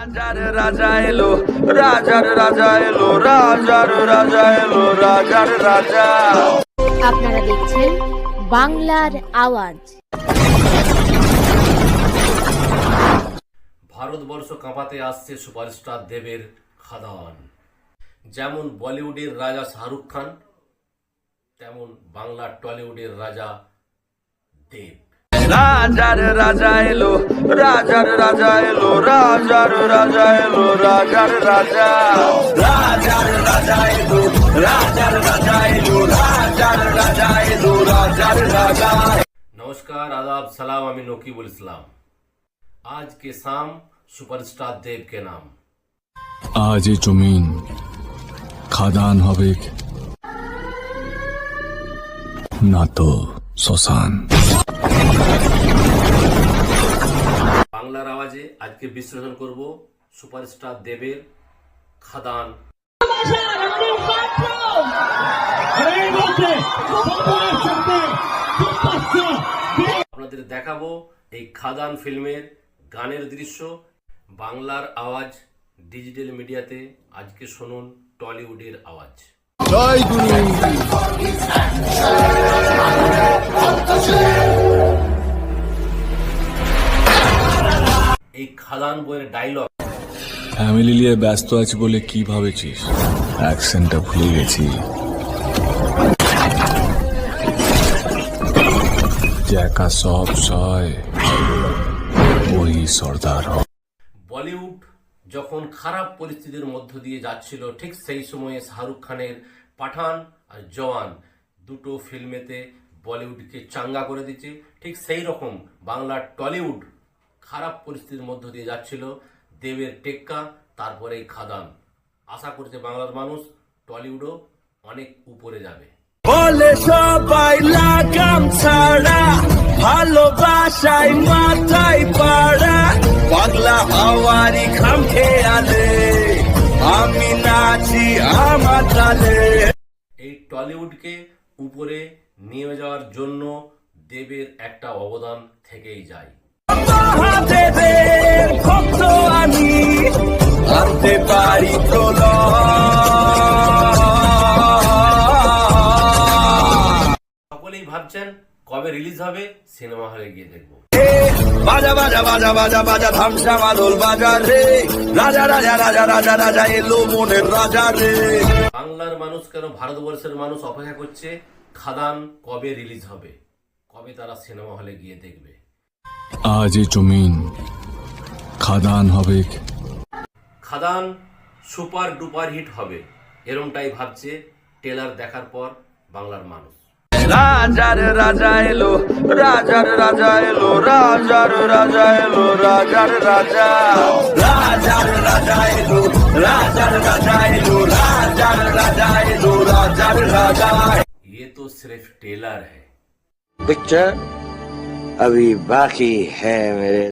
রাজার রাজা এলো, রাজার রাজা এলো, রাজার রাজা এলো, রাজার রাজা। আপনারা দেখছেন বাংলার আওয়াজ। ভারতবর্ষ কাঁপাতে আসছে সুপারস্টার দেবের খাদান। যেমন বলিউডের রাজা শাহরুখ খান, তেমন বাংলা টলিউডের রাজা দেব। রাজার রাজা এলো, রাজার রাজা এলো, রাজার রাজা এলো, রাজার রাজা। রাজার রাজা এলো, রাজার রাজা এলো, রাজার রাজা এলো, রাজার রাজা। নমস্কার, আদাব, সালাম। আমি নকিবুল ইসলাম। आज के शाम सुपरस्टार देव के नाम। আজ এ জমিন খাদান হবে না তো শ্মশান। বাংলার আওয়াজে আজকে বিশ্লেষণ করব সুপারস্টার দেবের খাদান। আপনাদের দেখাবো এই খাদান ফিল্মের গানের দৃশ্য। বাংলার আওয়াজ ডিজিটাল মিডিয়াতে আজকে শুনুন টলিউডের আওয়াজ। এই খাদান বইয়ের ডায়লগ। ফ্যামিলি নিয়ে ব্যস্ত আছি বলে কি ভাবেছিস? অ্যাকশনটা ভুলে গেছি। একা সব সয় ওই সর্দার। বলিউড যখন খারাপ পরিস্থিতির মধ্য দিয়ে যাচ্ছিল, ঠিক সেই সময়ে শাহরুখ খানের পাঠান আর জওয়ান দুটো ফিল্মেতে বলিউডকে চাঙ্গা করে দিচ্ছে। ঠিক সেই রকম বাংলার টলিউড খারাপ পরিস্থিতির মধ্য দিয়ে যাচ্ছিল। দেবের টেক্কা, তারপরে এই খাদান। আশা করছে বাংলার মানুষ টলিউডও অনেক উপরে যাবে। বলে সবাই লাগাম ছাড়া, ভালোবাসায় মাথায় পাড়া, পাগলা হাওয়ারি খাম খেয়ালে, আমি নাচি আমার তালে। এই টলিউডকে উপরে নিয়ে যাওয়ার জন্য দেবের একটা অবদান থেকেই যায়। মহাদেবের ভক্ত আমি, আনতে পারি সকলেই ভাবছেন কবে রিলিজ হবে, সিনেমা হলে গিয়ে দেখবো। বাজা বাজা বাজা বাজা বাজা ধামসা মাদল বাজা রে, রাজা রাজা রাজা রাজা রাজা এলো মনের রাজা রে। বাংলার মানুষ কেন, ভারতবর্ষের মানুষ অপেক্ষা করছে খাদান কবে রিলিজ হবে, কবে তারা সিনেমা হলে গিয়ে দেখবে। আজ এ জমিন খাদান হবে। খাদান সুপার ডুপার হিট হবে, এরমটাই ভাবছে ট্রেলার দেখার পর বাংলার মানুষ। রাজার রাজা এলো, রাজার রাজা এলো, রাজার রাজা এলো, রাজার রাজা। রাজার রাজা এলো, রাজার রাজা এলো, রাজার রাজা এলো, রাজার রাজা। ये तो सिर्फ ट्रेलर है। पिक्चर अभी बाकी है मेरे